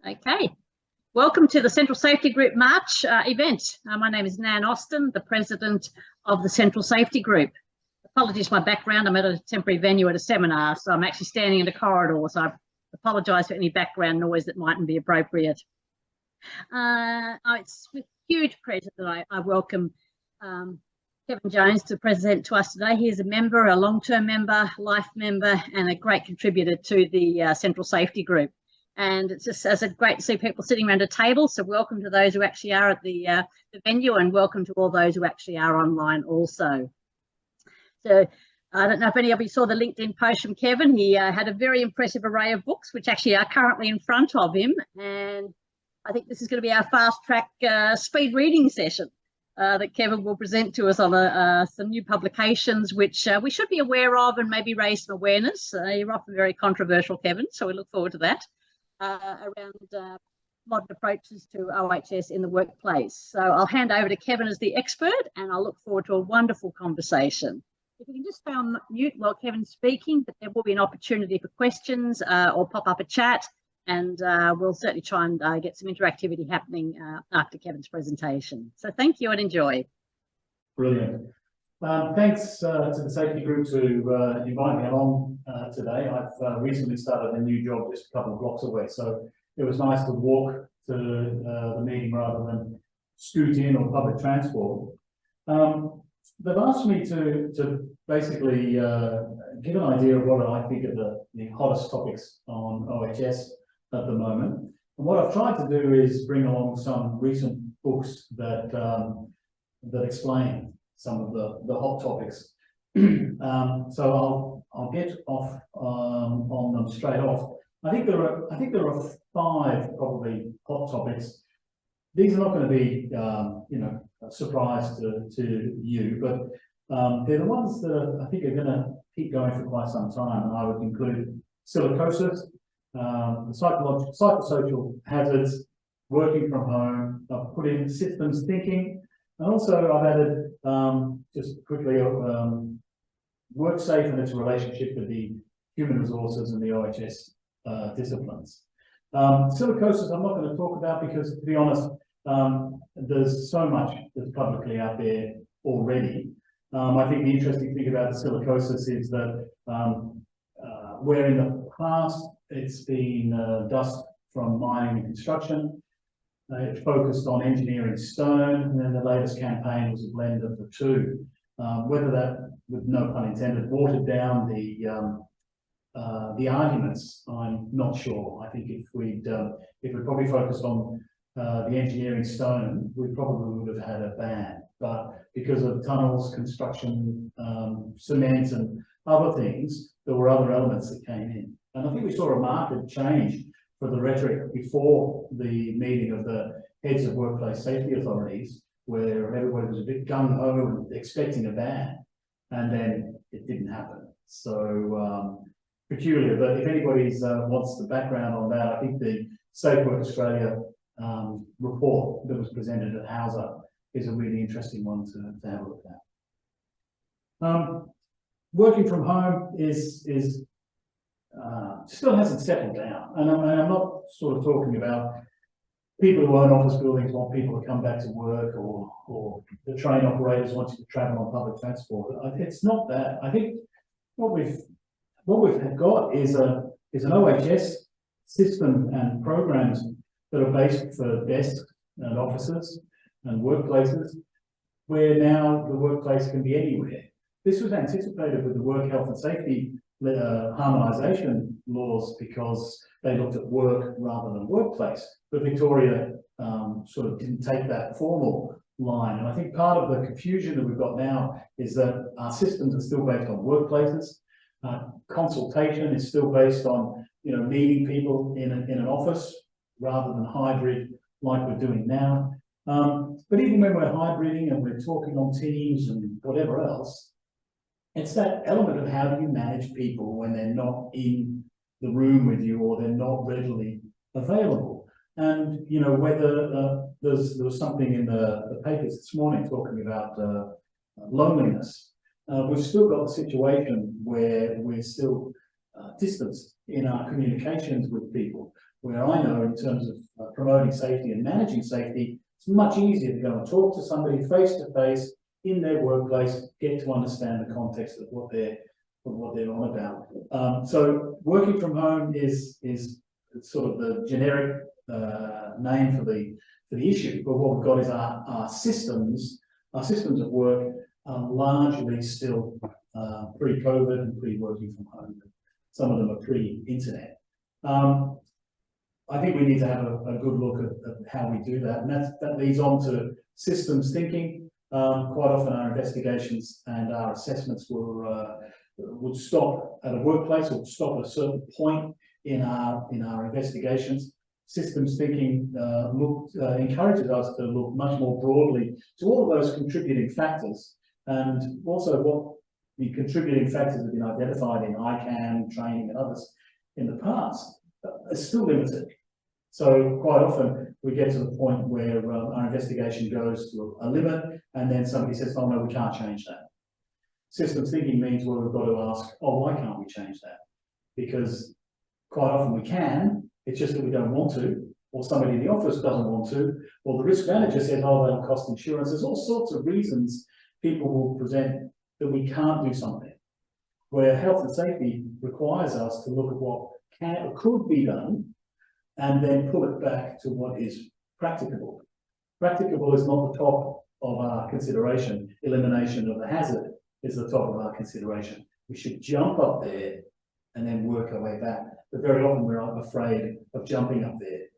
Okay, welcome to the Central Safety Group March event. My name is Nan Austin, the President of the Central Safety Group. Apologies for my background, I'm at a temporary venue at a seminar, so I'm actually standing in a corridor, so I apologise for any background noise that mightn't be appropriate. It's with huge pleasure that I welcome Kevin Jones to present to us today. He is a member, a long-term member, life member, and a great contributor to the Central Safety Group. And it's just great to see people sitting around a table. So welcome to those who actually are at the venue, and welcome to all those who actually are online also. So I don't know if any of you saw the LinkedIn post from Kevin. He had a very impressive array of books, which actually are currently in front of him. And I think this is going to be our fast track speed reading session that Kevin will present to us on some new publications, which we should be aware of and maybe raise some awareness. You're often very controversial, Kevin, so we look forward to that. Around modern approaches to OHS in the workplace. So I'll hand over to Kevin as the expert, and I'll look forward to a wonderful conversation. If you can just stay on mute while Kevin's speaking, but there will be an opportunity for questions or pop up a chat, and we'll certainly try and get some interactivity happening after Kevin's presentation. So thank you and enjoy. Brilliant. Thanks to the safety group to invite me along today. I've recently started a new job just a couple of blocks away, so it was nice to walk to the meeting rather than scoot in or public transport. They've asked me to basically give an idea of what I think are the hottest topics on OHS at the moment. And what I've tried to do is bring along some recent books that explain some of the hot topics. So I'll get off on them straight off. I think there are 5 probably hot topics. These are not going to be a surprise to you, but they're the ones that I think are going to keep going for quite some time. And I would include silicosis, the psychosocial hazards, working from home. I've put in systems thinking. And also I've added, just quickly, WorkSafe and its relationship with the human resources and the OHS disciplines. Silicosis I'm not going to talk about because, to be honest, there's so much that's publicly out there already. I think the interesting thing about the silicosis is that where in the past it's been dust from mining and construction, it focused on engineering stone, and then the latest campaign was a blend of the two. Whether that, with no pun intended, watered down the arguments, I'm not sure. I think if we'd probably focused on the engineering stone, we probably would have had a ban. But because of tunnels, construction, cement, and other things, there were other elements that came in. And I think we saw a marked change for the rhetoric before the meeting of the heads of workplace safety authorities, where everybody was a bit gung-ho and expecting a ban, and then it didn't happen. So peculiar, but if anybody wants the background on that, I think the Safe Work Australia report that was presented at Hauser is a really interesting one to have a look at. Working from home is still hasn't settled down, and I'm not sort of talking about people who own office buildings want people to come back to work, or the train operators want you to travel on public transport. It's not that. I think what we've got is an OHS system and programs that are based for desks and offices and workplaces, where now the workplace can be anywhere. This was anticipated with the work health and safety harmonisation laws because they looked at work rather than workplace. But Victoria sort of didn't take that formal line. And I think part of the confusion that we've got now is that our systems are still based on workplaces. Consultation is still based on meeting people in an office rather than hybrid like we're doing now. But even when we're hybriding and we're talking on Teams and whatever else, it's that element of how do you manage people when they're not in the room with you or they're not readily available. And whether there was something in the papers this morning talking about loneliness. We've still got a situation where we're still distanced in our communications with people. where I know in terms of promoting safety and managing safety, it's much easier to go and talk to somebody face to face in their workplace, get to understand the context of what they're on about. So working from home is sort of the generic name for the issue, but what we've got is our systems of work are largely still pre-COVID and pre-working from home. Some of them are pre-internet. I think we need to have a good look at how we do that, and that leads on to systems thinking. Quite often our investigations and our assessments would stop at a workplace or stop at a certain point in our investigations. Systems thinking encourages us to look much more broadly to all of those contributing factors, and also what the contributing factors have been identified in ICANN, training and others in the past is still limited. So quite often we get to the point where our investigation goes to a limit and then somebody says, oh no, we can't change that. Systems thinking means, well, we've got to ask, oh, why can't we change that? Because quite often we can, it's just that we don't want to, or somebody in the office doesn't want to, or the risk manager says, oh, that'll cost insurance. There's all sorts of reasons people will present that we can't do something, where health and safety requires us to look at what can or could be done and then pull it back to what is practicable. Practicable is not the top of our consideration. Elimination of the hazard is the top of our consideration. We should jump up there and then work our way back. But very often we're afraid of jumping up there,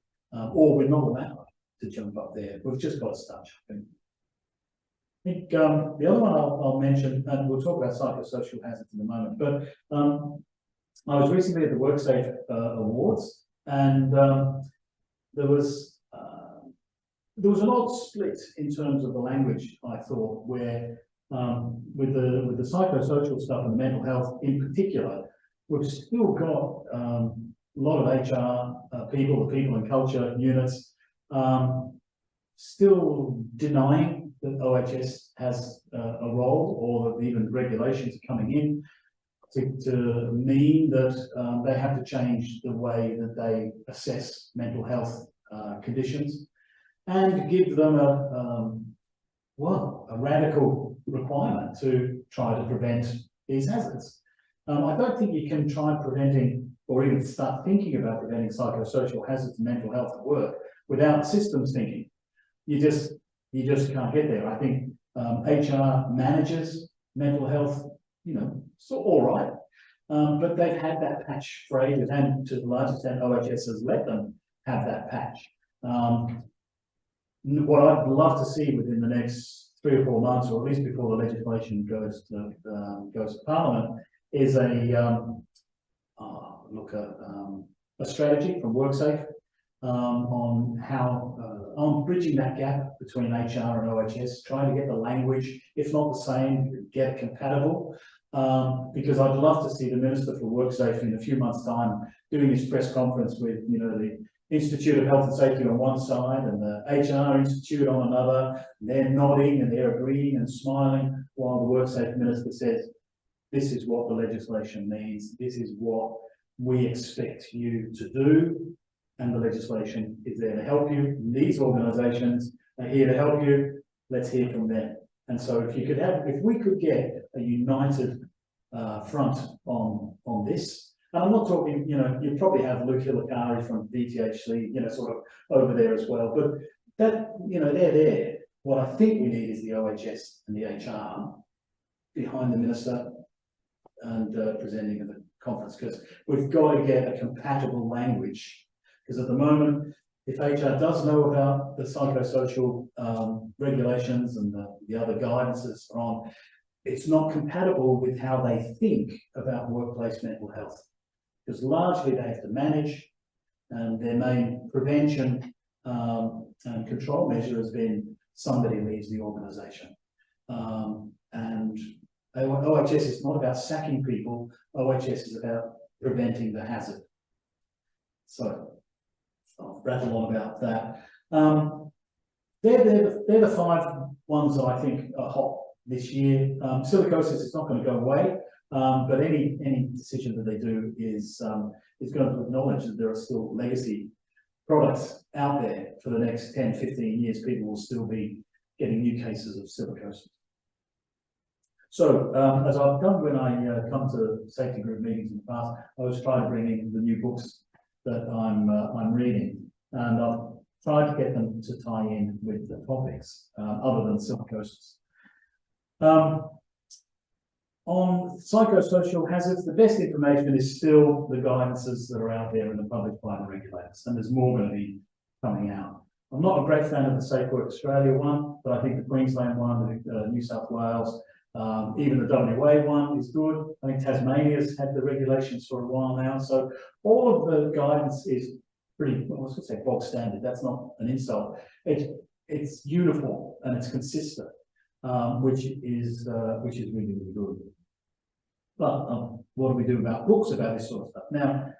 or we're not allowed to jump up there. We've just got to start jumping. I think the other one I'll mention, and we'll talk about psychosocial hazards in a moment, but I was recently at the WorkSafe Awards, and there was an odd split in terms of the language, I thought, where with the psychosocial stuff and the mental health in particular, we've still got a lot of HR people, the people and culture units, still denying that OHS has a role, or that even regulations are coming in to mean that they have to change the way that they assess mental health conditions, and give them a radical requirement to try to prevent these hazards. I don't think you can try preventing or even start thinking about preventing psychosocial hazards and mental health at work without systems thinking. You just can't get there. I think HR manages mental health, so all right, but they've had that patch for ages, and to the large extent OHS has let them have that patch. What I'd love to see within the next 3 or 4 months, or at least before the legislation goes to Parliament, is a strategy from WorkSafe on how on bridging that gap between HR and OHS, trying to get the language, if not the same, get it compatible. Because I'd love to see the Minister for WorkSafe in a few months' time doing his press conference with the Institute of Health and Safety on one side and the HR Institute on another. They're nodding and they're agreeing and smiling, while the WorkSafe Minister says, this is what the legislation means, this is what we expect you to do, and the legislation is there to help you. These organisations are here to help you. Let's hear from them. And so if we could get a united front on this, and I'm not talking, you probably have Luke Hilakari from DTHC, sort of over there as well, but that, they're there. What I think we need is the OHS and the HR behind the Minister and presenting at the conference, because we've got to get a compatible language. Because at the moment, if HR does know about the psychosocial regulations and the other guidances on, it's not compatible with how they think about workplace mental health. Because largely they have to manage, and their main prevention and control measure has been somebody leaves the organisation. And OHS is not about sacking people, OHS is about preventing the hazard. So I'll rattle on about that. They're the 5 ones that I think are hot this year. Silicosis is not going to go away, but any decision that they do is going to acknowledge that there are still legacy products out there for the next 10, 15 years, people will still be getting new cases of silicosis. So, as I've done when I come to safety group meetings in the past, I was trying to bring in the new books that I'm reading, and I've tried to get them to tie in with the topics other than silicosis. On psychosocial hazards, the best information is still the guidances that are out there in the published by the regulators, and there's more going to be coming out. I'm not a great fan of the Safe Work Australia one, but I think the Queensland one, the New South Wales, even the WA one is good. I think Tasmania's had the regulations for a while now, so all of the guidance is pretty, well, I was going to say bog standard. That's not an insult. It's uniform and it's consistent, which is really, really good. But what do we do about books about this sort of stuff? Now,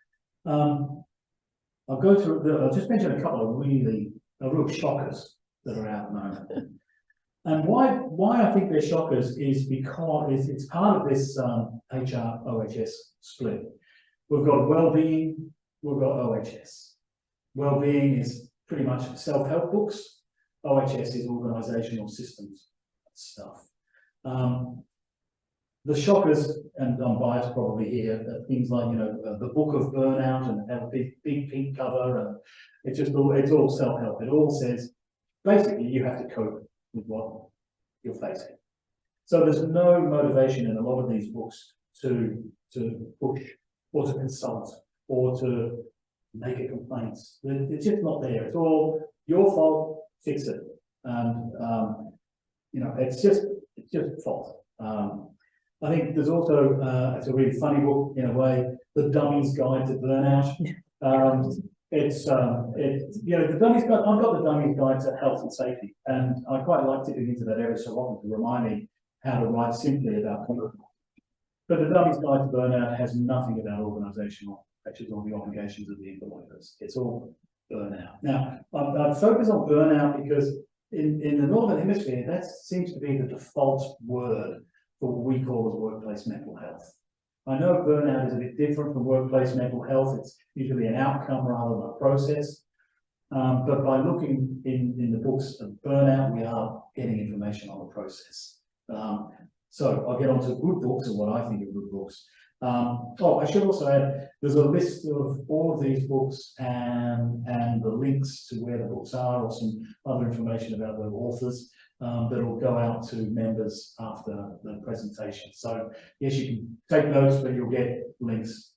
I'll go through. I'll just mention a couple of real shockers that are out at the moment. And why I think they're shockers is because it's part of this HR OHS split. We've got well-being, we've got OHS. Well-being is pretty much self-help books. OHS is organisational systems stuff. The shockers, and I'm biased probably here, things like, you know, the book of burnout and have a big pink cover, and it's all self-help. It all says basically you have to cope with what you're facing. So there's no motivation in a lot of these books to push or to consult or to make a complaint. It's just not there. It's all your fault, fix it. And you know, it's just fault. I think there's also it's a really funny book in a way, The Dummy's Guide to Burnout. It's you know, the Dummy's Guide. I've got the Dummy's Guide to Health and Safety, and I quite like dipping into that every so often to remind me how to write simply about burnout. But the Dummy's Guide to Burnout has nothing about organisational pressures or the obligations of the employers. It's all burnout. Now, I'd focus on burnout because in the Northern Hemisphere, that seems to be the default word for what we call as workplace mental health. I know burnout is a bit different from workplace mental health. It's usually an outcome rather than a process. But by looking in the books of burnout, we are getting information on the process. So I'll get on to good books and what I think are good books. Oh, I should also add, there's a list of all of these books and the links to where the books are, or some other information about the authors that will go out to members after the presentation. So yes, you can take notes, but you'll get links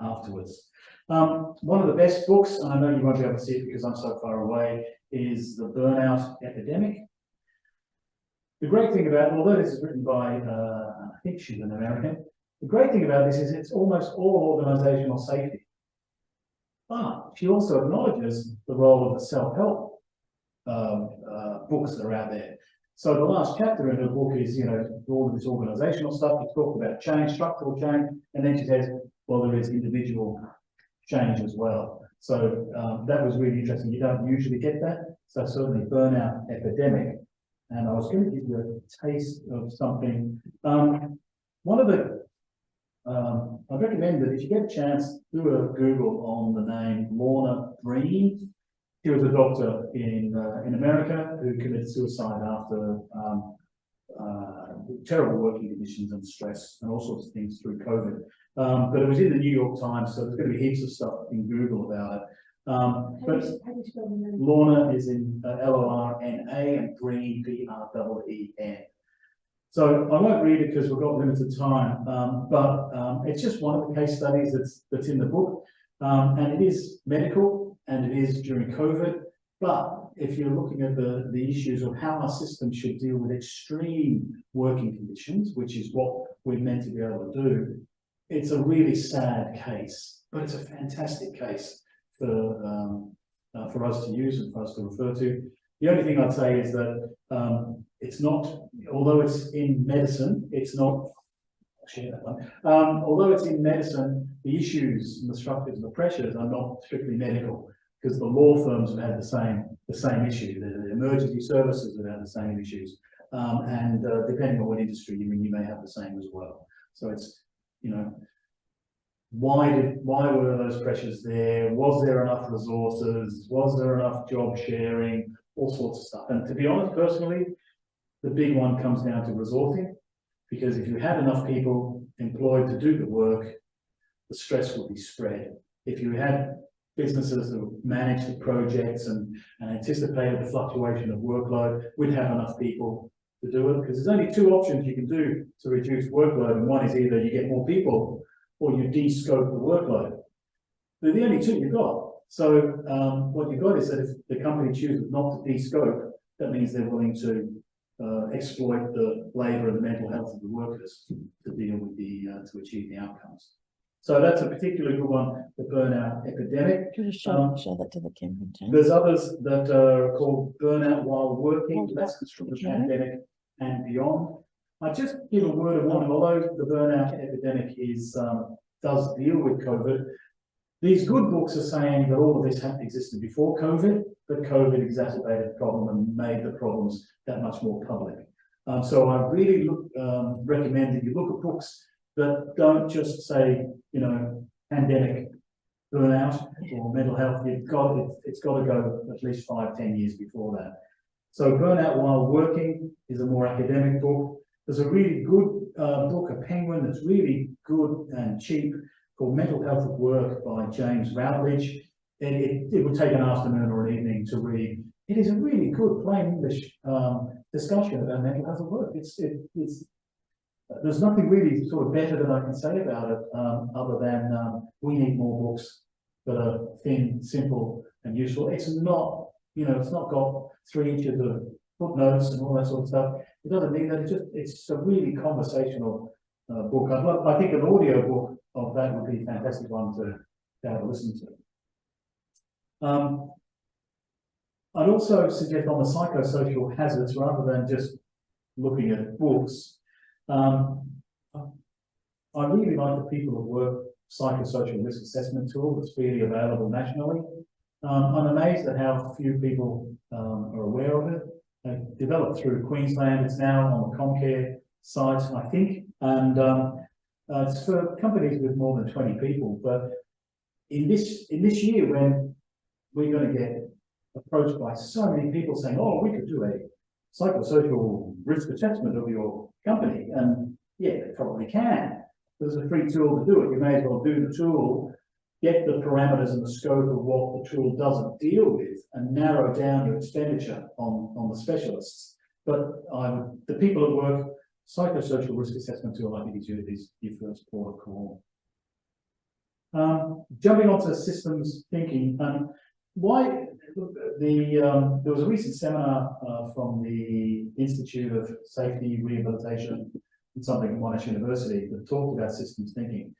afterwards. One of the best books, and I know you won't be able to see it because I'm so far away, is The Burnout Epidemic. The great thing about, although this is written by, I think she's an American, the great thing about this is it's almost all organisational safety. But she also acknowledges the role of the self-help books that are out there. So the last chapter in her book is, you know, all of this organisational stuff. It's talked about change, structural change, and then she says, well, there is individual change as well. So that was really interesting. You don't usually get that. So certainly Burnout Epidemic. And I was going to give you a taste of something. One of the I'd recommend that if you get a chance, do a Google on the name Lorna Breen. She was a doctor in America who committed suicide after terrible working conditions and stress and all sorts of things through COVID. But it was in the New York Times, so there's going to be heaps of stuff in Google about it. But Lorna is in Lorna and Breen, Breen. So I won't read it because we've got limited time, but it's just one of the case studies that's in the book, and it is medical and it is during COVID. But if you're looking at the issues of how our system should deal with extreme working conditions, which is what we're meant to be able to do, it's a really sad case, but it's a fantastic case for us to use and for us to refer to. The only thing I'd say is that it's not, although it's in medicine, it's not, I'll share that one. Although it's in medicine, the issues and the structures and the pressures are not strictly medical, because the law firms have had the same issue. The emergency services have had the same issues. And depending on what industry you're in, you may have the same as well. So it's, you know, why were those pressures there? Was there enough resources? Was there enough job sharing? All sorts of stuff. And to be honest, personally, the big one comes down to resourcing, because if you had enough people employed to do the work, the stress would be spread. If you had businesses that managed the projects and anticipated the fluctuation of workload, we'd have enough people to do it, because there's only two options you can do to reduce workload, and one is either you get more people or you de-scope the workload. They're the only two you've got. So what you've got is that if the company chooses not to de-scope, that means they're willing to exploit the labour and the mental health of the workers to deal with to achieve the outcomes. So that's a particularly good one, the burnout epidemic. Can you show that to the camera, James? There's others that are called burnout while working, lessons from the pandemic and beyond. I just give a word of warning, although the burnout epidemic does deal with COVID, these good books are saying that all of this hadn't existed before COVID, but COVID exacerbated the problem and made the problems that much more public. So I really recommend that you look at books that don't just say, pandemic, burnout or mental health. It's got to go at least 5-10 years before that. So Burnout While Working is a more academic book. There's a really good book, a Penguin, that's really good and cheap, called Mental Health at Work by James Routledge. It would take an afternoon or an evening to read. It is a really good plain English discussion about mental health at work. There's nothing really sort of better that I can say about it, other than we need more books that are thin, simple, and useful. It's not, it's not got 3 inches of footnotes and all that sort of stuff. It doesn't need that. It's a really conversational book. I think an audio book of that would be a fantastic one to have a listen to. I'd also suggest on the psychosocial hazards, rather than just looking at books, I really like the People at Work psychosocial risk assessment tool that's freely available nationally. I'm amazed at how few people are aware of it. Developed through Queensland, it's now on the Comcare site, I think, and it's for companies with more than 20 people. But in this year, when we're going to get approached by so many people saying, "Oh, we could do a psychosocial risk assessment of your company," and yeah, they probably can. There's a free tool to do it. You may as well do the tool, get the parameters and the scope of what the tool doesn't deal with, and narrow down your expenditure on the specialists. But the People at Work psychosocial risk assessment tool, I think, is your first port of call. Jumping onto systems thinking, there was a recent seminar from the Institute of Safety, Rehabilitation, and something at Monash University that talked about systems thinking.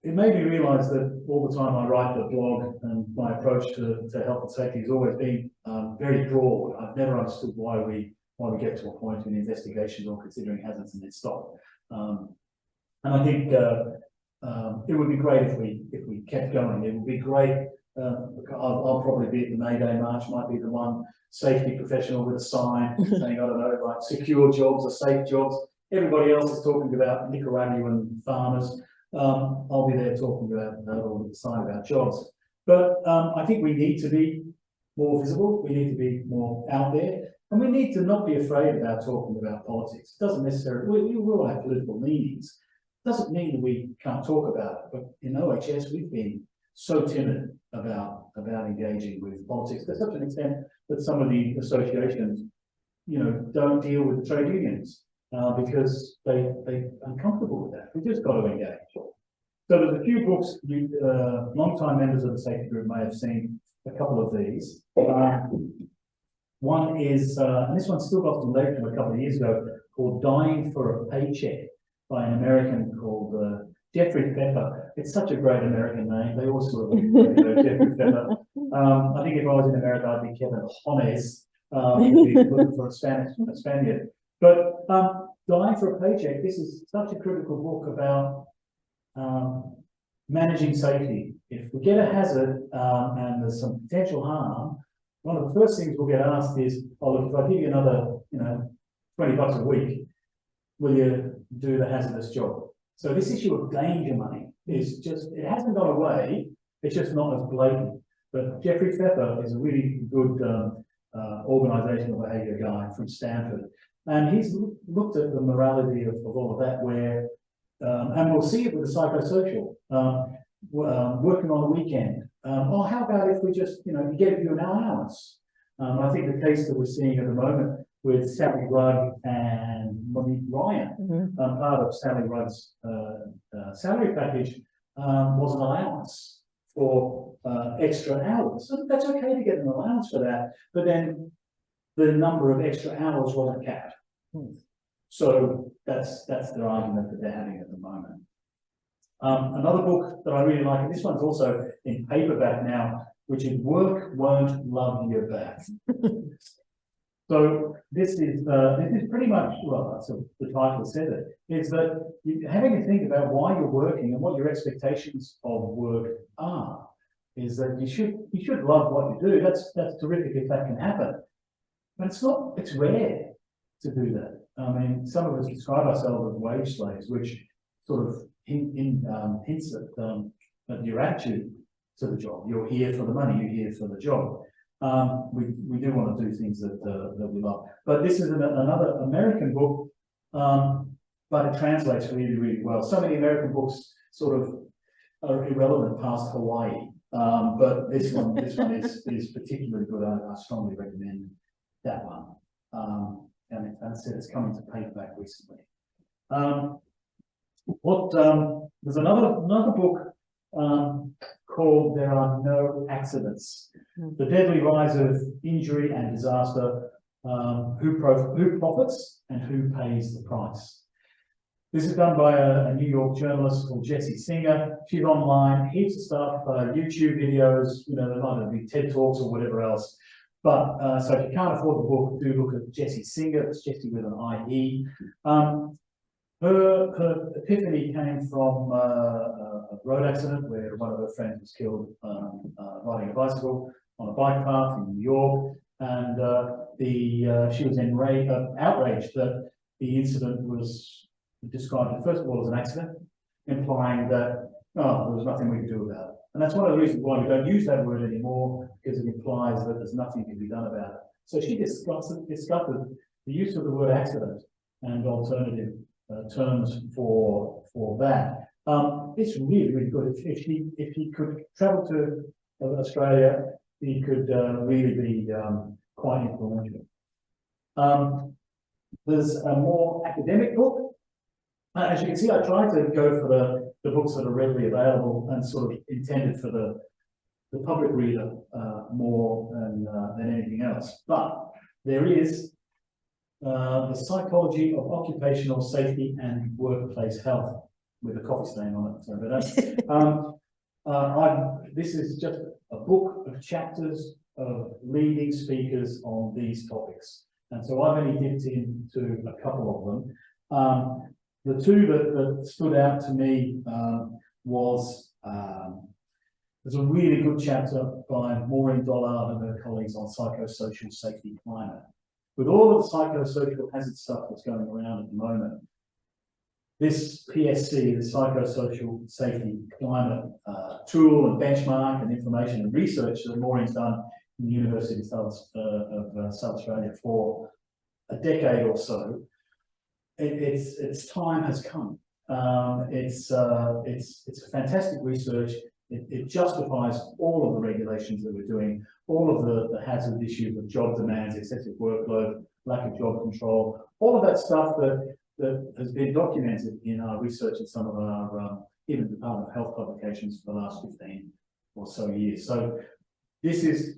It made me realise that all the time I write the blog, and my approach to health and safety has always been very broad. I've never understood why we get to a point in investigations or considering hazards and then stop. And I think it would be great if we kept going. It would be great. I'll probably be at the May Day March, might be the one safety professional with a sign saying, I don't know, like secure jobs or safe jobs. Everybody else is talking about Nicaraguan farmers. I'll be there talking about or with a sign about jobs. But I think we need to be more visible. We need to be more out there. And we need to not be afraid about talking about politics. It doesn't necessarily, we will have political leanings. It doesn't mean that we can't talk about it. But in OHS, we've been so timid about engaging with politics to such an extent that some of the associations, don't deal with the trade unions because they're uncomfortable with that. We've just got to engage. So there's a few books, long-time members of the safety group may have seen a couple of these. One is, and this one's still got some legs from a couple of years ago, called Dying for a Paycheck by an American called Jeffrey Pepper. It's such a great American name. They all sort of Jeffrey Pepper. I think if I was in America, I'd be Kevin Jones, looking for a Spaniard. But Dying for a Paycheck, this is such a critical book about managing safety. If we get a hazard and there's some potential harm, one of the first things we'll get asked is, oh, look, if I give you another, $20 a week, will you do the hazardous job? So this issue of danger money is just, it hasn't gone away, it's just not as blatant. But Jeffrey Pfeffer is a really good organizational behavior guy from Stanford. And he's looked at the morality of all of that, where, and we'll see it with the psychosocial, working on the weekend. Or how about if we just, you give you an allowance? I think the case that we're seeing at the moment with Sally Rugg and Monique Ryan, part of Sally Rugg's salary package was an allowance for extra hours. So that's okay to get an allowance for that, but then the number of extra hours wasn't capped. So that's the argument that they're having at the moment. Another book that I really like, and this one's also in paperback now, which is Work Won't Love You Back. So this is pretty much, well, that's the title says it, is that having to think about why you're working and what your expectations of work are, is that you should love what you do. That's terrific if that can happen. But it's rare to do that. I mean, some of us describe ourselves as wage slaves, which sort of hints at your attitude to the job. You're here for the money, you're here for the job. We do want to do things that we love. But this is another American book, but it translates really, really well. So many American books sort of are irrelevant past Hawaii. But this one is particularly good. I strongly recommend that one. And as I said, it's coming to paperback recently. There's another book called There Are No Accidents: The Deadly Rise of Injury and Disaster, Who Profits and Who Pays the Price. This is done by a New York journalist called Jessie Singer. She's online, heaps of stuff, YouTube videos, there might be TED Talks or whatever else. But so if you can't afford the book, do look at Jessie Singer. It's Jessie with an I-E. Her epiphany came from a road accident where one of her friends was killed riding a bicycle on a bike path in New York, and she was outraged that the incident was described, first of all, as an accident, implying that there was nothing we could do about it. And that's one of the reasons why we don't use that word anymore, because it implies that there's nothing to be done about it. So she discovered the use of the word accident and alternative terms for that. It's really, really good. If he could travel to Australia, he could really be quite influential. There's a more academic book. As you can see, I tried to go for the books that are readily available and sort of intended for the public reader more than anything else. But there is The Psychology of Occupational Safety and Workplace Health, with a coffee stain on it. So, but this is just a book of chapters of leading speakers on these topics. And so I've only dipped into a couple of them. The two that stood out to me there's a really good chapter by Maureen Dollard and her colleagues on psychosocial safety climate. With all of the psychosocial hazard stuff that's going around at the moment, this PSC, the psychosocial safety climate tool and benchmark and information and research that Maureen's done in the University of South Australia for a decade or so, its time has come. It's a fantastic research. It justifies all of the regulations that we're doing, all of the hazard issues of job demands, excessive workload, lack of job control, all of that stuff that has been documented in our research in some of our even Department of Health publications for the last 15 or so years. So this is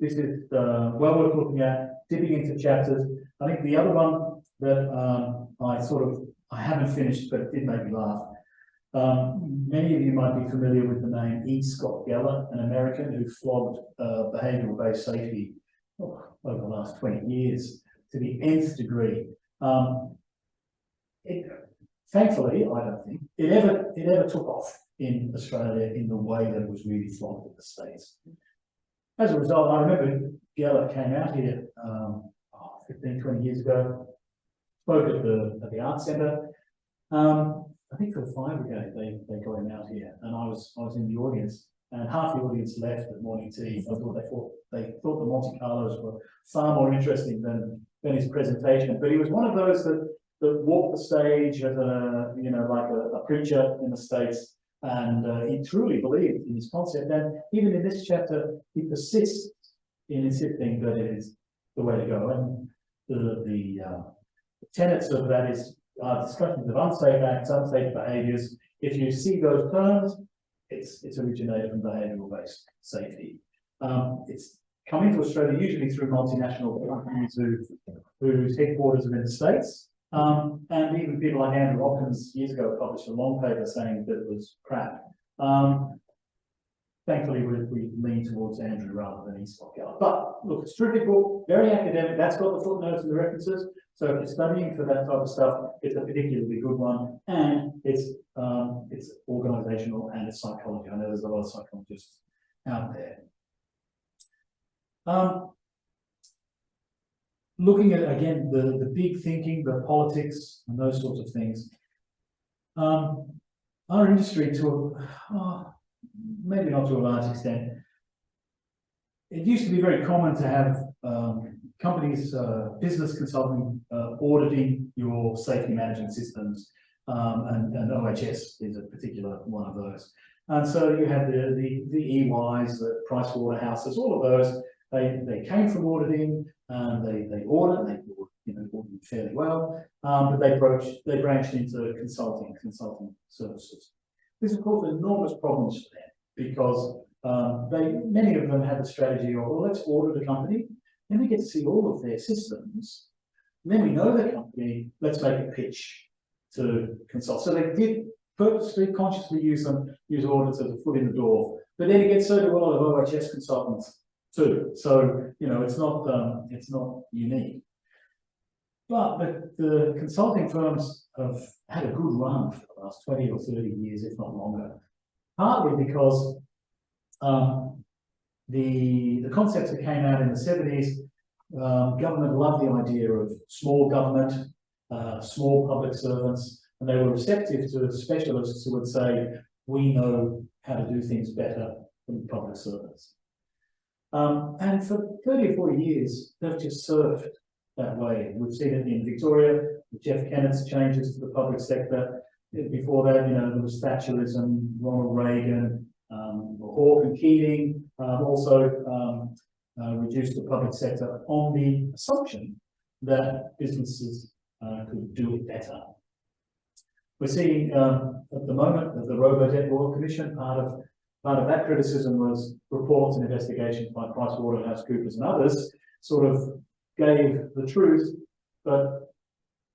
well worth looking at, dipping into chapters. I think the other one that I haven't finished, but it did make me laugh. Many of you might be familiar with the name E. Scott Geller, an American who flogged behavioural-based safety over the last 20 years to the nth degree. Thankfully, I don't think it ever took off in Australia in the way that it was really flogged in the States. As a result, I remember Geller came out here 15, 20 years ago, spoke at the Arts Centre. I think for the fire brigade, they got him out here, and I was in the audience, and half the audience left at morning tea. I thought they thought the Monte Carlos were far more interesting than his presentation. But he was one of those that walked the stage as like a preacher in the States, and he truly believed in his concept. And even in this chapter, he persists in insisting that it is the way to go. And the tenets of that is discussions of unsafe acts, unsafe behaviours. If you see those terms, it's originated from behavioural-based safety. It's come into Australia usually through multinational companies whose headquarters are in the States. And even people like Andrew Hopkins years ago published a long paper saying that it was crap. Thankfully, we lean towards Andrew rather than Eastlock Geller. But look, it's a terrific book, very academic. That's got the footnotes and the references. So if you're studying for that type of stuff, it's a particularly good one. And it's organisational and it's psychology. I know there's a lot of psychologists out there. Looking at, again, the big thinking, the politics, and those sorts of things. Our industry, maybe not to a large extent, it used to be very common to have companies, business consulting, auditing your safety management systems, and OHS is a particular one of those. And so you had the EYs, the Pricewaterhouses, all of those. They came from auditing, and they audit, they audit fairly well, but they branched into consulting services. This has caused enormous problems for them because many of them have a strategy of, well, let's audit a company, then we get to see all of their systems, and then we know the company, let's make a pitch to consult. So they did purposely, consciously use audits as a foot in the door, but then it gets so to a lot of OHS consultants too. So it's not unique. But the consulting firms have had a good run for the last 20 or 30 years, if not longer. Partly because the concepts that came out in the 70s, government loved the idea of small government, small public servants, and they were receptive to specialists who would say, we know how to do things better than public servants. And for 30 or 40 years, they've just surfed that way. We've seen it in Victoria, with Jeff Kennett's changes to the public sector. Before that, there was Thatcherism, Ronald Reagan, Hawke and Keating also reduced the public sector on the assumption that businesses could do it better. We're seeing at the moment that the Robo-Debt Royal Commission, part of that criticism was reports and investigations by PricewaterhouseCoopers and others sort of gave the truth, but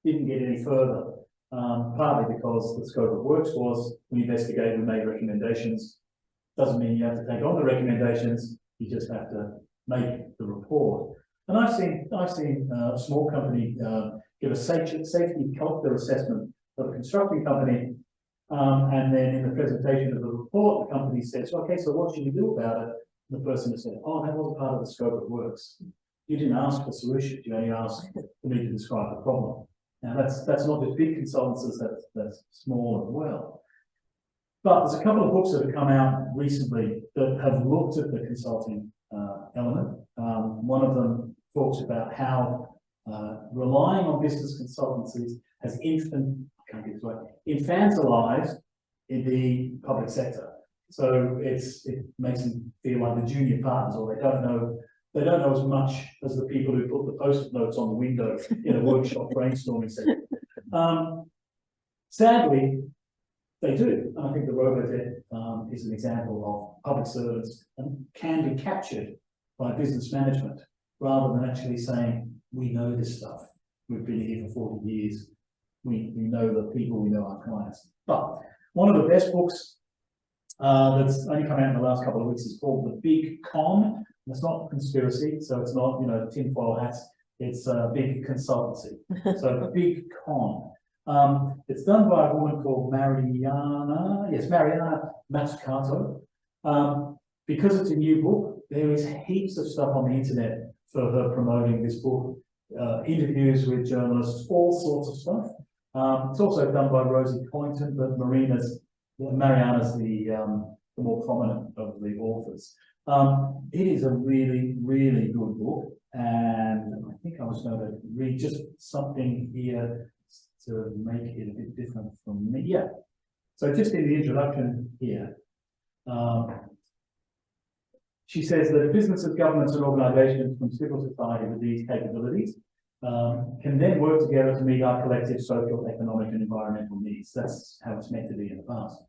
didn't get any further. Partly because the scope of works was we investigated, we made recommendations. Doesn't mean you have to take on the recommendations, you just have to make the report. And I've seen a small company give a safety culture assessment of a construction company, and then in the presentation of the report, the company says, okay, so what should we do about it? And the person has said, oh, that wasn't part of the scope of works. You didn't ask for solutions, you only asked for me to describe the problem. Now that's not just big consultancies, that's small as well. But there's a couple of books that have come out recently that have looked at the consulting element. One of them talks about how relying on business consultancies has infantilized in the public sector. So it makes them feel like the junior partners, or they don't know as much as the people who put the post-it notes on the window in a workshop brainstorming session. Sadly, they do. And I think the Robo-Debt is an example of public servants and can be captured by business management rather than actually saying, we know this stuff. We've been here for 40 years. We know the people, we know our clients. But one of the best books that's only come out in the last couple of weeks is called The Big Con. It's not conspiracy, so it's not, tinfoil hats. It's a big consultancy. So The Big Con. It's done by a woman called Mariana Mazzucato. Because it's a new book, there is heaps of stuff on the internet for her promoting this book, interviews with journalists, all sorts of stuff. It's also done by Rosie Poynton, but Mariana's the more prominent of the authors. It is a really, really good book, and I think I was going to read just something here to make it a bit different from me. Yeah. So just in the introduction here, she says that businesses, governments, and organisations from civil society with these capabilities can then work together to meet our collective social, economic, and environmental needs. That's how it's meant to be in the past.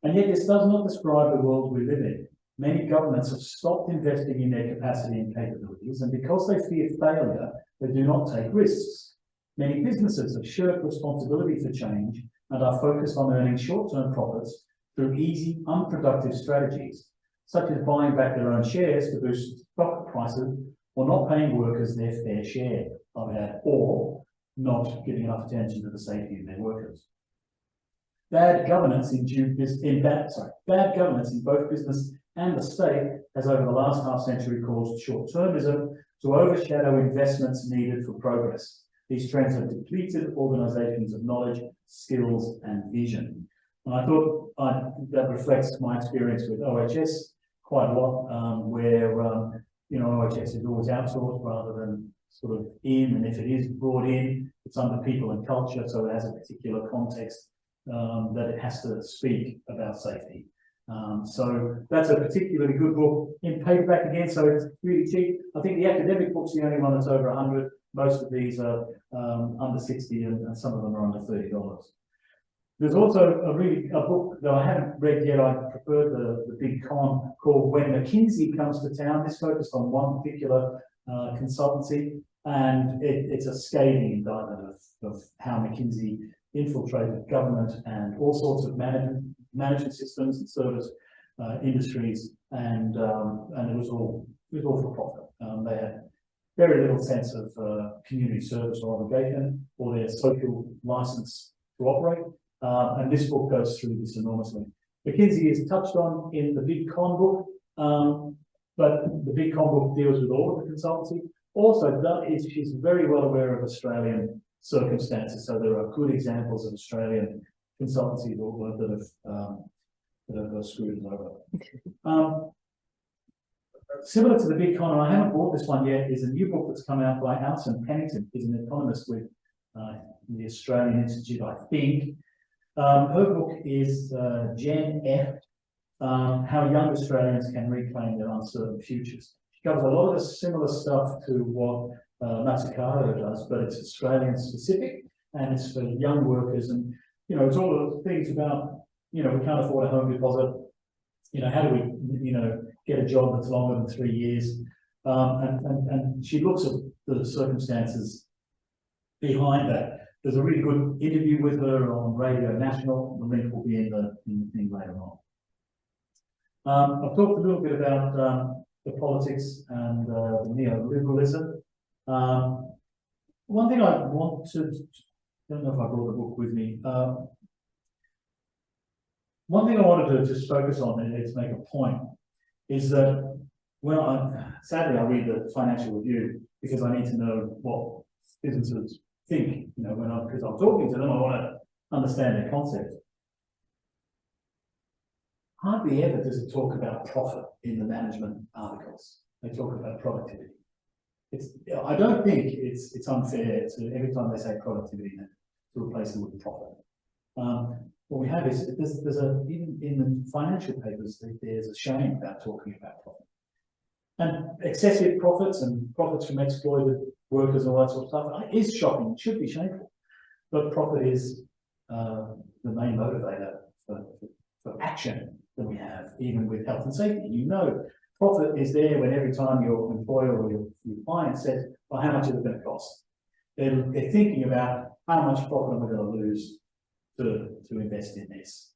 And yet this does not describe the world we live in. Many governments have stopped investing in their capacity and capabilities, and because they fear failure, they do not take risks. Many businesses have shirked responsibility for change and are focused on earning short-term profits through easy, unproductive strategies, such as buying back their own shares to boost stock prices, or not paying workers their fair share of that, or not giving enough attention to the safety of their workers. Bad governance in both business and the state has over the last half-century caused short-termism to overshadow investments needed for progress. These trends have depleted organisations of knowledge, skills, and vision. And I thought that reflects my experience with OHS quite a lot, where OHS is always outsourced rather than sort of in, and if it is brought in, it's under people and culture, so it has a particular context that it has to speak about safety. So that's a particularly good book in paperback again, so it's really cheap. I think the academic book's the only one that's over 100. Most of these are under 60, and some of them are under $30. There's also a book that I haven't read yet. I prefer the big con, called When McKinsey Comes to Town. This focused on one particular consultancy, and it's a scathing indictment of how McKinsey infiltrated government and all sorts of management systems and service industries, and it was all for profit. They had very little sense of community service or obligation, or their social license to operate. And this book goes through this enormously. McKinsey is touched on in the Big Con book, but the Big Con book deals with all of the consultancy. Also, she's very well aware of Australian circumstances, so there are good examples of Australian consultancies that have screwed over. Similar to the Big Con, and I haven't bought this one yet, is a new book that's come out by Alison Pennington, who's an economist with the Australian Institute, I think. Her book is Gen F, How Young Australians Can Reclaim Their Uncertain Futures. She covers a lot of the similar stuff to what Matsukato does, but it's Australian specific, and it's for young workers. And, it's all of the things about, we can't afford a home deposit. How do we, get a job that's longer than 3 years? And she looks at the circumstances behind that. There's a really good interview with her on Radio National. The link will be in the thing later on. I've talked a little bit about the politics and the neoliberalism. One thing I wanted, I don't know if I brought the book with me. One thing I wanted to just focus on and to make a point is that sadly I read the Financial Review because I need to know what businesses think, because I'm talking to them, I want to understand their concept. Hardly ever does it talk about profit in the management articles. They talk about productivity. I don't think it's unfair to every time they say productivity to replace it with profit. What we have is even in the financial papers there's a shame about talking about profit. And excessive profits and profits from exploited workers and all that sort of stuff is shocking. It should be shameful. But profit is the main motivator for action that we have, even with health and safety. Profit is there when every time your employer or your client says, well, how much is it going to cost? They're thinking about how much profit am I going to lose to invest in this.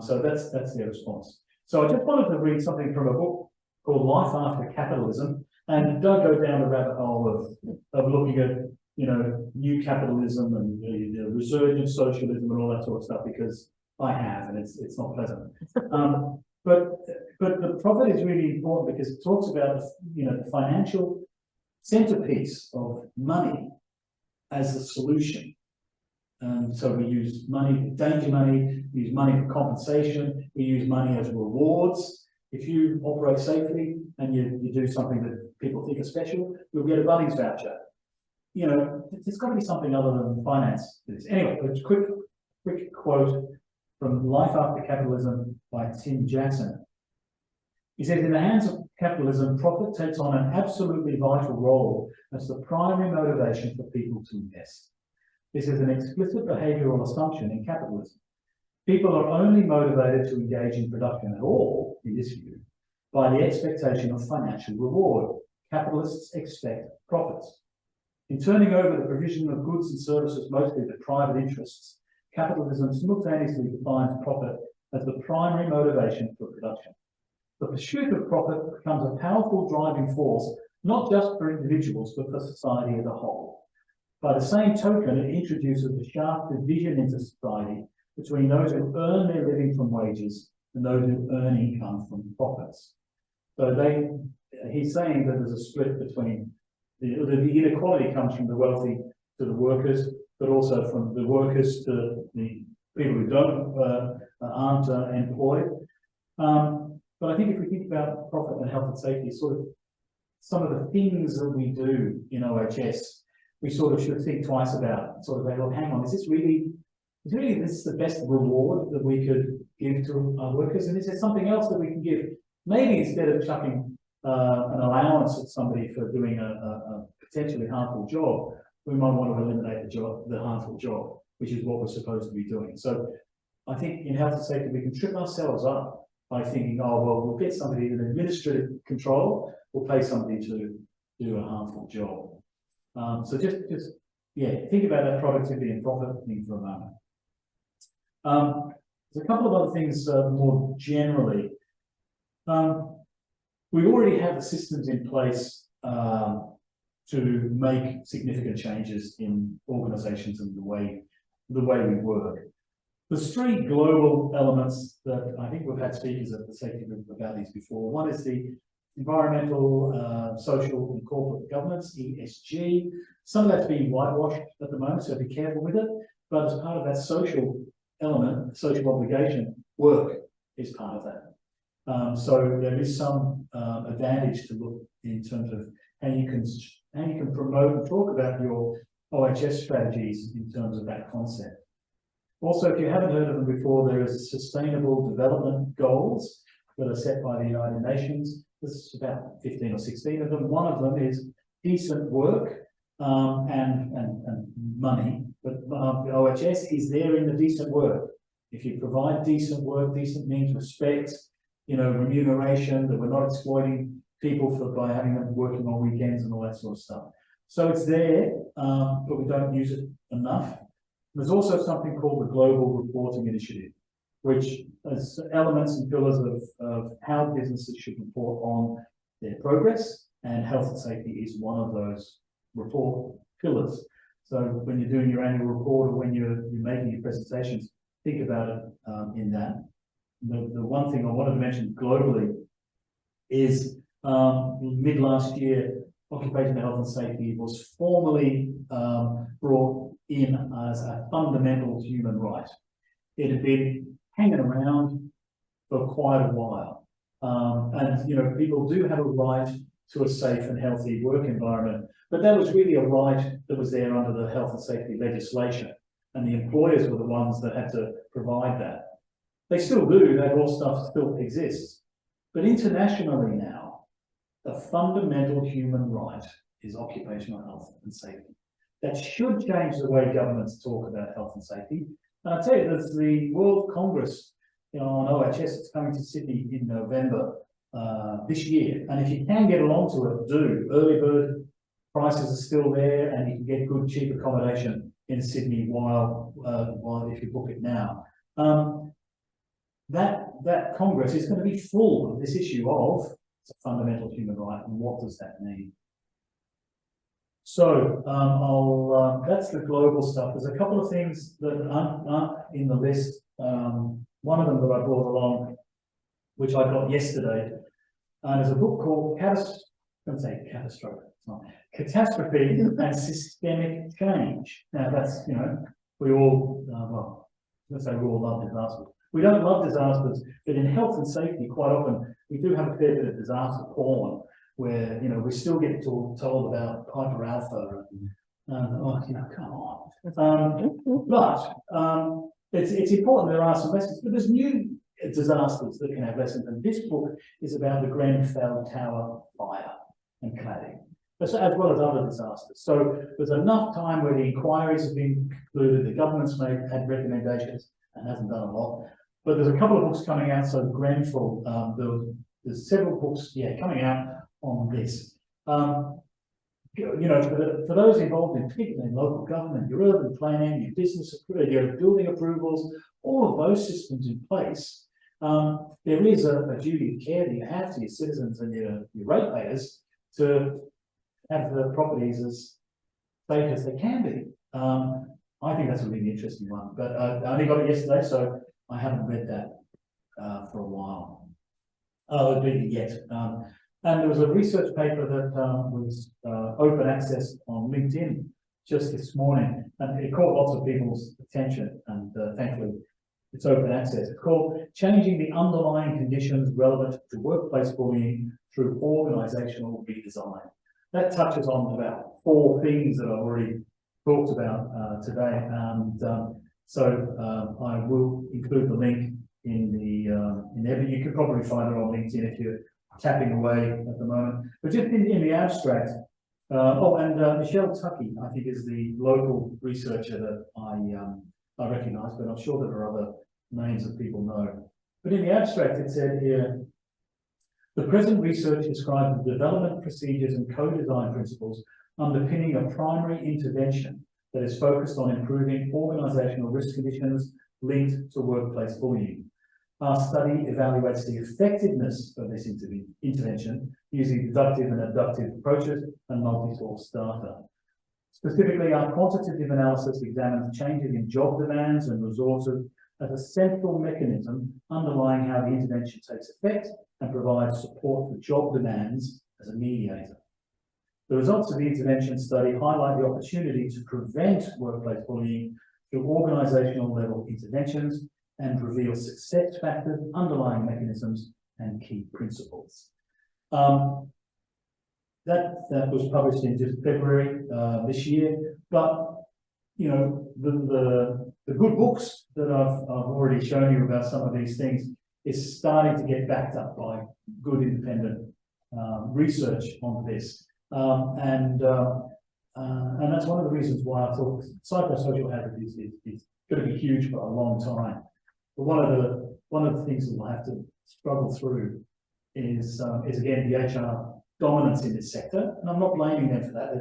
So that's their response. So I just wanted to read something from a book called Life After Capitalism, and don't go down the rabbit hole of looking at new capitalism and the resurgent socialism and all that sort of stuff, because I have, and it's not pleasant. But the profit is really important because it talks about the financial centerpiece of money as a solution. So we use money, danger money, we use money for compensation, we use money as rewards. If you operate safely and you do something that people think is special, you'll get a Bunnings voucher. You know, there's got to be something other than finance for this. Anyway, a quick quote from Life After Capitalism by Tim Jackson. He says, in the hands of capitalism, profit takes on an absolutely vital role as the primary motivation for people to invest. This is an explicit behavioural assumption in capitalism. People are only motivated to engage in production at all, in this view, by the expectation of financial reward. Capitalists expect profits. In turning over the provision of goods and services mostly to private interests, capitalism simultaneously defines profit as the primary motivation for production. The pursuit of profit becomes a powerful driving force, not just for individuals, but for society as a whole. By the same token, it introduces a sharp division into society between those who earn their living from wages and those who earn income from profits. So he's saying that there's a split between the inequality comes from the wealthy to the workers, but also from the workers to the people who aren't employed. But I think if we think about profit and health and safety, sort of some of the things that we do in OHS, we sort of should think twice about. Sort of say, well, hang on, is this the best reward that we could give to our workers? And is there something else that we can give? Maybe instead of chucking an allowance at somebody for doing a potentially harmful job, we might want to eliminate the harmful job, which is what we're supposed to be doing. So I think in health and safety, we can trip ourselves up by thinking, oh, well, we'll get somebody in administrative control, we'll pay somebody to do a harmful job. So just think about that productivity and profit thing for a moment. There's a couple of other things more generally. We already have the systems in place to make significant changes in organisations and the way we work. There's three global elements that I think we've had speakers at the safety group about these before. One is the environmental, social and corporate governance, ESG. Some of that's being whitewashed at the moment, so be careful with it. But as part of that social element, social obligation, work is part of that. So there is some advantage to look in terms of how you can promote and talk about your OHS strategies in terms of that concept. Also, if you haven't heard of them before, there is Sustainable Development Goals that are set by the United Nations. There's about 15 or 16 of them. One of them is decent work and money, but the OHS is there in the decent work. If you provide decent work, decent means respect, remuneration, that we're not exploiting people by having them working on weekends and all that sort of stuff. So it's there, but we don't use it enough. There's also something called the Global Reporting Initiative, which has elements and pillars of how businesses should report on their progress, and health and safety is one of those report pillars. So when you're doing your annual report or when you're making your presentations, think about it in that. The one thing I wanted to mention globally is mid last year, occupational health and safety was formally brought in as a fundamental human right. It had been hanging around for quite a while. And people do have a right to a safe and healthy work environment, but that was really a right that was there under the health and safety legislation, and the employers were the ones that had to provide that. They still do, that all stuff still exists. But internationally now, the fundamental human right is occupational health and safety. That should change the way governments talk about health and safety. And I tell you, there's the World Congress on OHS. It's coming to Sydney in November this year. And if you can get along to it, do. Early bird prices are still there, and you can get good, cheap accommodation in Sydney while if you book it now. That Congress is going to be full of this issue of it's a fundamental human right, and what does that mean? So that's the global stuff. There's a couple of things that aren't in the list. One of them that I brought along, which I got yesterday, there's a book called Catastrophe and Systemic Change. Now that's, we all, well, let's say we all love disasters. We don't love disasters, but in health and safety, quite often, we do have a fair bit of disaster porn where, you know, we still get told about Piper Alpha and oh, you know, come on. But it's important there are some lessons, but there's new disasters that can have lessons, and this book is about the Grenfell Tower fire and cladding, as well as other disasters. So there's enough time where the inquiries have been concluded, the government's had recommendations and hasn't done a lot. But there's a couple of books coming out, so Grenfell, there's several books, coming out on this. You know, for those involved in particularly in local government, your urban planning, your business, your building approvals, all of those systems in place, there is a duty of care that you have to your citizens and your ratepayers to have the properties as safe as they can be. I think that's a really interesting one, but I only got it yesterday, so I haven't read that for a while. Yet. And there was a research paper that was open access on LinkedIn just this morning, and it caught lots of people's attention, and thankfully it's open access. It's called Changing the Underlying Conditions Relevant to Workplace Bullying Through Organisational Redesign. That touches on about 4 things that I've already talked about today, and so I will include the link in there, but you could probably find it on LinkedIn if you're tapping away at the moment. But just in the abstract, Michelle Tuckey, I think, is the local researcher that I recognise, but I'm sure there are other names that people know. But in the abstract, it said here, the present research describes the development procedures and co-design principles underpinning a primary intervention that is focused on improving organisational risk conditions linked to workplace bullying. Our study evaluates the effectiveness of this intervention using deductive and abductive approaches and multi-source data. Specifically, our quantitative analysis examines changes in job demands and resources as a central mechanism underlying how the intervention takes effect and provides support for job demands as a mediator. The results of the intervention study highlight the opportunity to prevent workplace bullying through organisational level interventions and reveal success factors, underlying mechanisms, and key principles. That was published in just February this year, but you know, the good books that I've already shown you about some of these things is starting to get backed up by good independent research on this, and that's one of the reasons why I thought psychosocial hazard is going to be huge for a long time. But one of the things that we'll have to struggle through is again the HR dominance in this sector, and I'm not blaming them for that.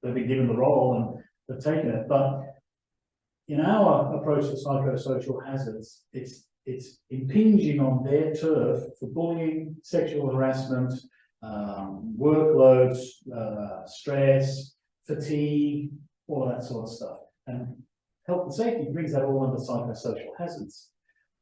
They've been given the role and they've taken it. But in our approach to psychosocial hazards, it's impinging on their turf for bullying, sexual harassment, workloads, stress, fatigue, all of that sort of stuff. And health and safety brings that all under psychosocial hazards,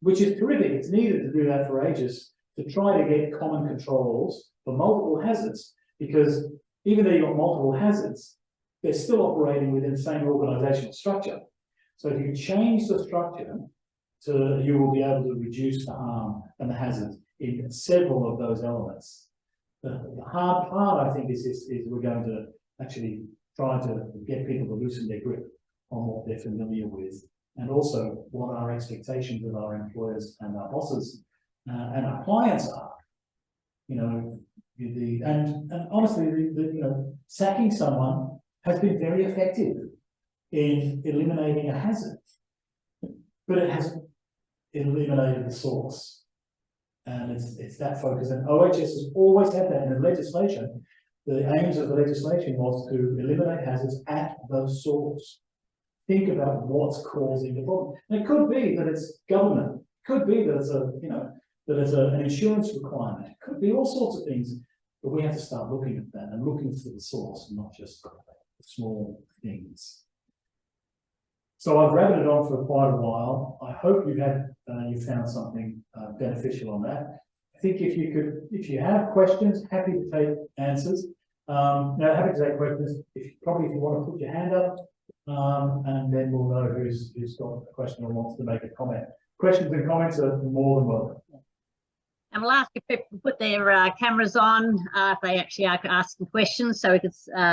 which is terrific. It's needed to do that for ages, to try to get common controls for multiple hazards, because even though you've got multiple hazards, they're still operating within the same organisational structure. So if you change the structure, you will be able to reduce the harm and the hazards in several of those elements. The hard part, I think, is we're going to actually try to get people to loosen their grip on what they're familiar with, and also what our expectations of our employers and our bosses and our clients are. You know, and honestly, you know, sacking someone has been very effective in eliminating a hazard, but it hasn't eliminated the source. And it's that focus. And OHS has always had that in the legislation. The aims of the legislation was to eliminate hazards at the source. Think about what's causing the problem. And it could be that it's government. It could be that it's an insurance requirement. It could be all sorts of things. But we have to start looking at that and looking for the source, and not just the small things. So I've rabbited it on for quite a while. I hope you found something beneficial on that. I think if you have questions, happy to take answers. Now, happy to take questions. If you want to put your hand up, and then we'll know who's got a question or wants to make a comment. Questions and comments are more than welcome. And we'll ask if people put their cameras on if they actually are asking questions, so we can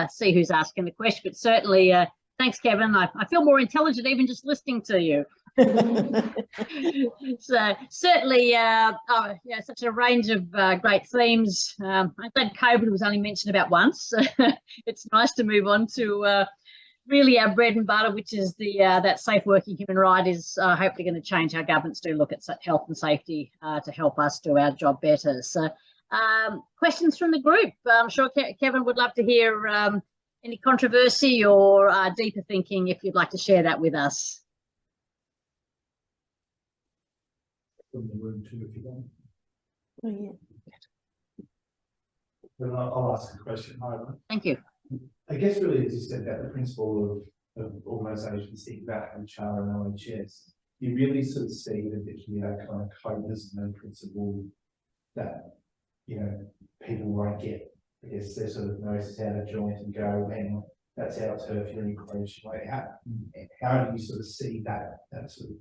see who's asking the question. But certainly, thanks, Kevin. I feel more intelligent even just listening to you. So certainly, such a range of great themes. I'm glad COVID was only mentioned about once. It's nice to move on to really our bread and butter, which is the that safe working human right is hopefully going to change how governments do look at health and safety to help us do our job better. So questions from the group. I'm sure Kevin would love to hear any controversy or deeper thinking if you'd like to share that with us. From the room too, if you want. Oh, yeah. Well, I'll ask a question. Hi, Thank you. I guess really, as you said, that the principle of organisations thinking about HR and OHS, you really sort of see that that kind of cognizant principle that, people won't get. I guess they sort of notice how to joint and go, and that's our turf, you're encouraged. Like how do you sort of see that sort of,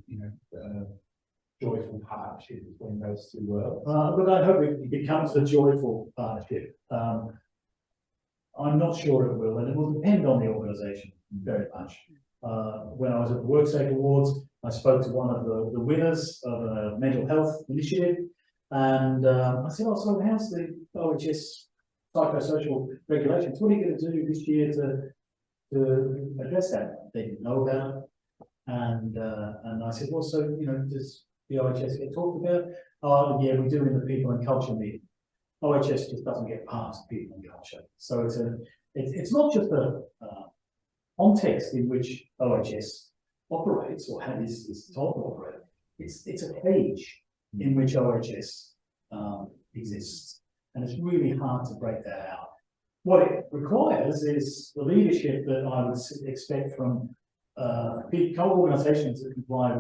joyful partnership between those two worlds? Look, I hope it becomes a joyful partnership. I'm not sure it will, and it will depend on the organisation very much. When I was at the WorkSafe Awards, I spoke to one of the winners of a mental health initiative, and I said, "Oh, so how's the OHS psychosocial regulations? What are you going to do this year to address that?" They didn't know about it, and I said, "Well, so does the OHS get talked about?" "Oh, yeah, we do in the people and culture meeting." OHS just doesn't get past people and culture. So it's not just a context in which OHS operates or is told to operate. It's a cage in which OHS exists, and it's really hard to break that out. What it requires is the leadership that I would expect from big organisations that comply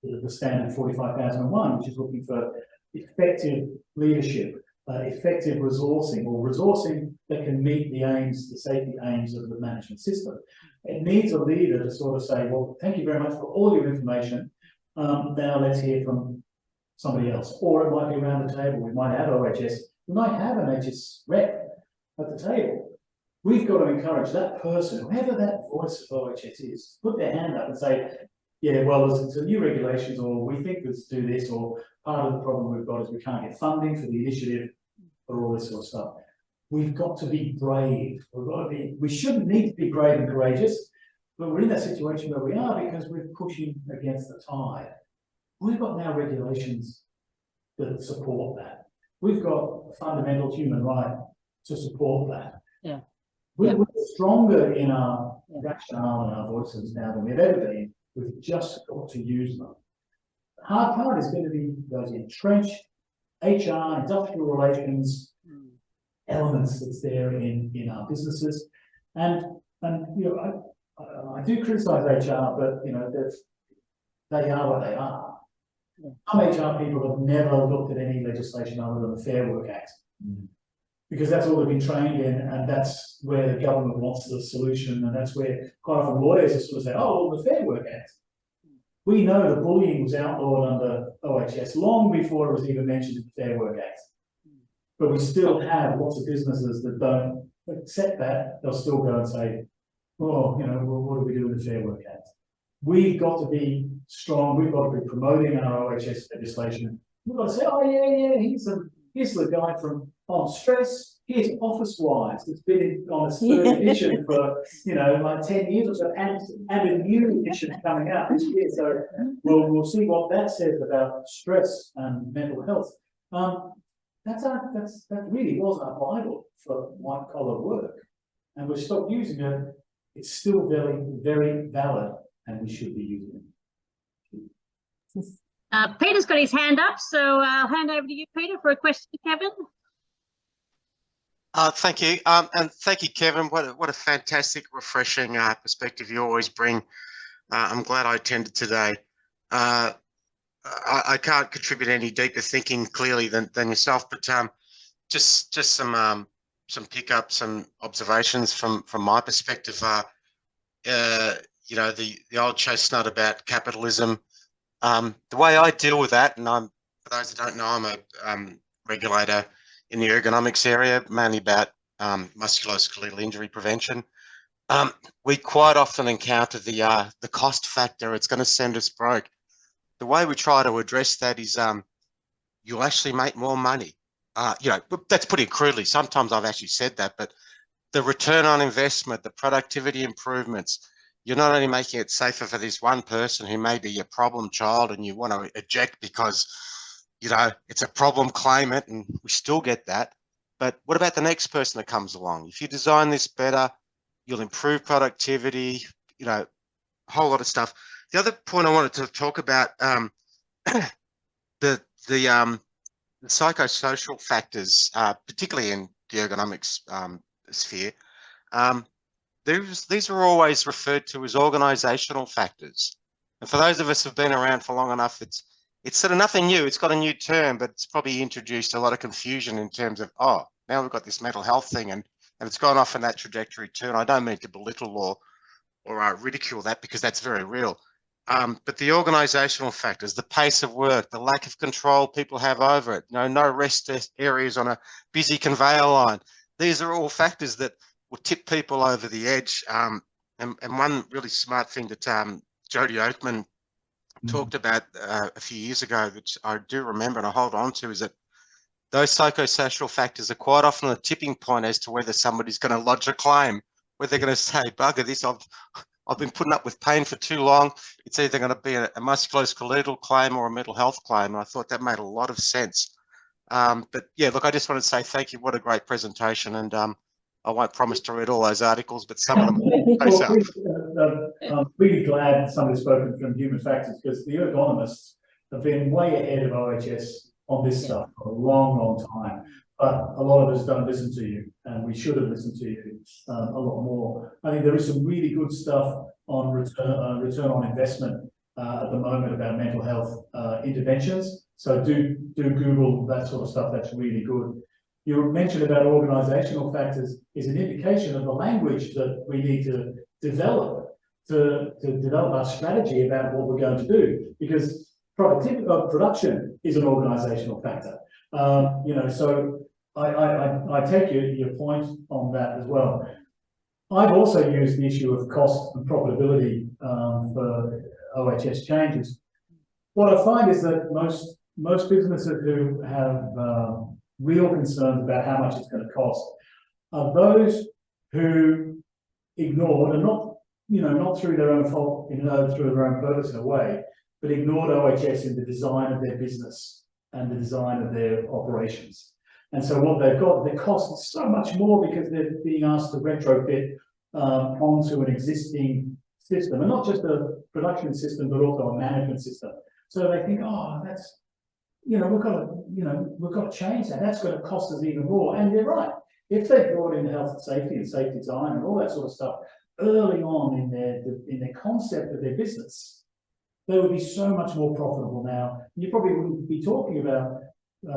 with the standard 45,001, which is looking for effective leadership, effective resourcing, or resourcing that can meet the aims, the safety aims of the management system. It needs a leader to sort of say, "Well, thank you very much for all your information. Now let's hear from somebody else." Or it might be around the table. We might have OHS. We might have an HS rep at the table. We've got to encourage that person, whoever that voice of OHS is, put their hand up and say, "Yeah, well, there's some new regulations, or we think let's do this, or part of the problem we've got is we can't get funding for the initiative," or all this sort of stuff. We've got to be brave. We shouldn't need to be brave and courageous, but we're in that situation where we are because we're pushing against the tide. We've got now regulations that support that. We've got a fundamental human right to support that. Yeah. We're stronger in our rationale and our voices now than we've ever been. We've just got to use them. The hard part is going to be those entrenched HR, industrial relations elements that's there in our businesses. And I do criticise HR, but they are what they are. Yeah. Some HR people have never looked at any legislation other than the Fair Work Act. Because that's all they've been trained in, and that's where the government wants the solution, and that's where quite often lawyers are sort of say, "Oh, well, the Fair Work Act." We know the bullying was outlawed under OHS long before it was even mentioned in the Fair Work Act. But we still have lots of businesses that don't accept that. They'll still go and say, "Oh, well, what do we do with the Fair Work Act?" We've got to be strong. We've got to be promoting our OHS legislation. We've got to say, "Oh, yeah, here's the guy on stress. Here's Office-Wise. It's been on its third edition for like 10 years or so, and a new edition coming out this year." So we'll see what that says about stress and mental health. That really was our Bible for white collar work, and we've stopped using it. It's still very, very valid, and we should be using it. Peter's got his hand up, so I'll hand over to you, Peter, for a question to Kevin. Thank you, and thank you, Kevin. What a fantastic, refreshing perspective you always bring. I'm glad I attended today. I can't contribute any deeper thinking clearly than yourself, but just some pickups, some observations from my perspective. You know, the old chestnut about capitalism. The way I deal with that, and for those that don't know, I'm a regulator in the ergonomics area, mainly about musculoskeletal injury prevention. We quite often encounter the cost factor. It's going to send us broke. The way we try to address that is you'll actually make more money. You know, that's putting it crudely. Sometimes I've actually said that, but the return on investment, the productivity improvements, you're not only making it safer for this one person who may be a problem child and you want to eject because, you know, it's a problem claimant, and we still get that. But what about the next person that comes along? If you design this better, you'll improve productivity, you know, a whole lot of stuff. The other point I wanted to talk about, the psychosocial factors, particularly in the ergonomics sphere, these are always referred to as organizational factors. And for those of us who've been around for long enough, it's sort of nothing new. It's got a new term, but it's probably introduced a lot of confusion in terms of, oh, now we've got this mental health thing, and it's gone off in that trajectory too. And I don't mean to belittle or ridicule that, because that's very real. But the organizational factors, the pace of work, the lack of control people have over it, no rest areas on a busy conveyor line. These are all factors that will tip people over the edge. And one really smart thing that Jody Oatman talked about a few years ago, which I do remember and I hold on to, is that those psychosocial factors are quite often a tipping point as to whether somebody's going to lodge a claim, where they're going to say, bugger this, I've been putting up with pain for too long. It's either going to be a musculoskeletal claim or a mental health claim. And I thought that made a lot of sense. But yeah, look, I just wanted to say thank you. What a great presentation. And I won't promise to read all those articles, but some of them. I'm really glad somebody's spoken from human factors, because the ergonomists have been way ahead of OHS on this stuff for a long, long time. But a lot of us don't listen to you, and we should have listened to you a lot more. I think there is some really good stuff on return on investment at the moment about mental health interventions. So do Google that sort of stuff. That's really good. You mentioned about organizational factors is an indication of the language that we need to develop to develop our strategy about what we're going to do, because production is an organizational factor. You know, so I take your point on that as well. I've also used the issue of cost and profitability for OHS changes. What I find is that most businesses who have real concerns about how much it's going to cost are those who ignored, and not through their own fault, through their own purpose in a way, but ignored OHS in the design of their business and the design of their operations. And so what they've got, the cost is so much more because they're being asked to retrofit onto an existing system, and not just a production system, but also a management system. So they think, oh, that's, we've got to change that. That's going to cost us even more. And they're right. If they brought in health and safe design and all that sort of stuff early on in their concept of their business, they would be so much more profitable now. You probably wouldn't be talking about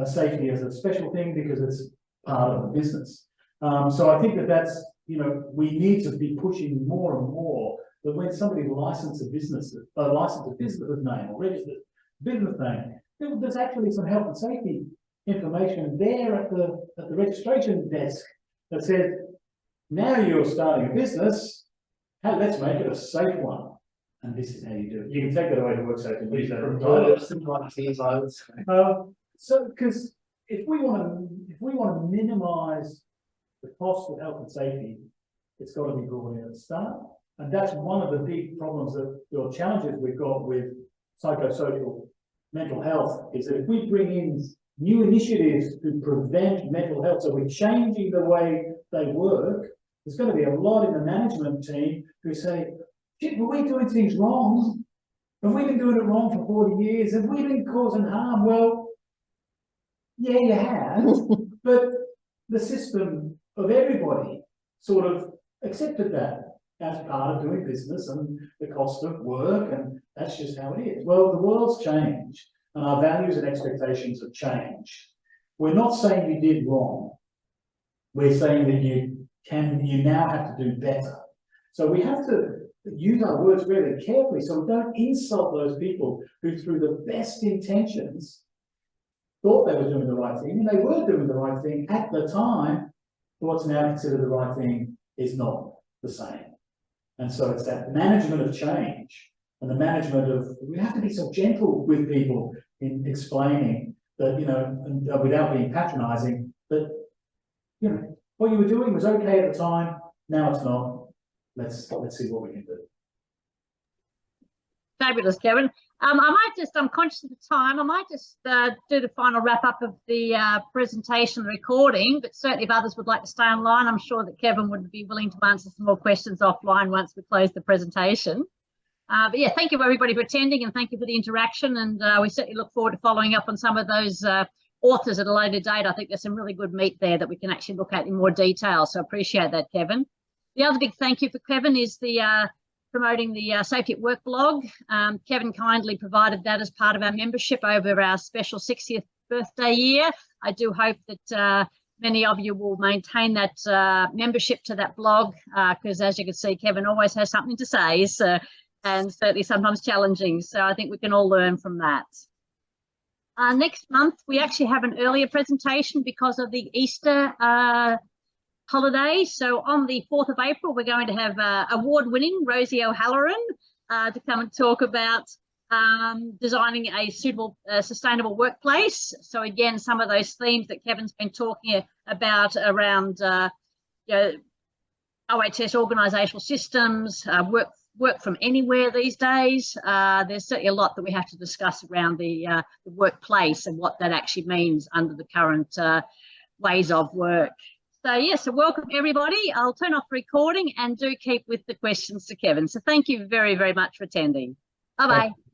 safety as a special thing because it's part of the business. So I think that's, we need to be pushing more and more that when somebody licenses a business name or registered business name, there's actually some health and safety information there at the registration desk that says, now you're starting a business, let's make it a safe one. And this is how you do it. You can take that away to work safety. So, because if we want to minimise the cost of health and safety, it's got to be brought in at the start. And that's one of the big problems or challenges we've got with psychosocial mental health, is that if we bring in new initiatives to prevent mental health, so we're changing the way they work, there's going to be a lot in the management team who say, shit, were we doing things wrong? Have we been doing it wrong for 40 years? Have we been causing harm? Well, yeah, you have, but the system of everybody sort of accepted that as part of doing business and the cost of work, and that's just how it is. Well, the world's changed and our values and expectations have changed. We're not saying you did wrong. We're saying that you now have to do better. So we have to use our words really carefully so we don't insult those people who, through the best intentions, thought they were doing the right thing, and they were doing the right thing at the time, but what's now considered the right thing is not the same. And so it's that management of change and the management of, we have to be so gentle with people in explaining that, you know, and, without being patronizing, that, you know, what you were doing was okay at the time, now it's not. Let's see what we can do. Fabulous, Kevin. I'm conscious of the time. I might just do the final wrap up of the presentation recording, but certainly if others would like to stay online, I'm sure that Kevin would be willing to answer some more questions offline once we close the presentation. But yeah, thank you everybody for attending, and thank you for the interaction. And we certainly look forward to following up on some of those authors at a later date. I think there's some really good meat there that we can actually look at in more detail. So I appreciate that, Kevin. The other big thank you for Kevin is the promoting the Safety at Work blog. Kevin kindly provided that as part of our membership over our special 60th birthday year. I do hope that many of you will maintain that membership to that blog, because as you can see, Kevin always has something to say, so, and certainly sometimes challenging. So I think we can all learn from that. Next month, we actually have an earlier presentation because of the Easter holiday. So on the 4th of April, we're going to have award-winning Rosie O'Halloran to come and talk about designing a suitable, sustainable workplace. So again, some of those themes that Kevin's been talking about around you know, OHS organisational systems, work from anywhere these days. There's certainly a lot that we have to discuss around the workplace and what that actually means under the current ways of work. So yes, so welcome everybody. I'll turn off the recording and do keep with the questions to Kevin. So thank you very, very much for attending. Bye-bye.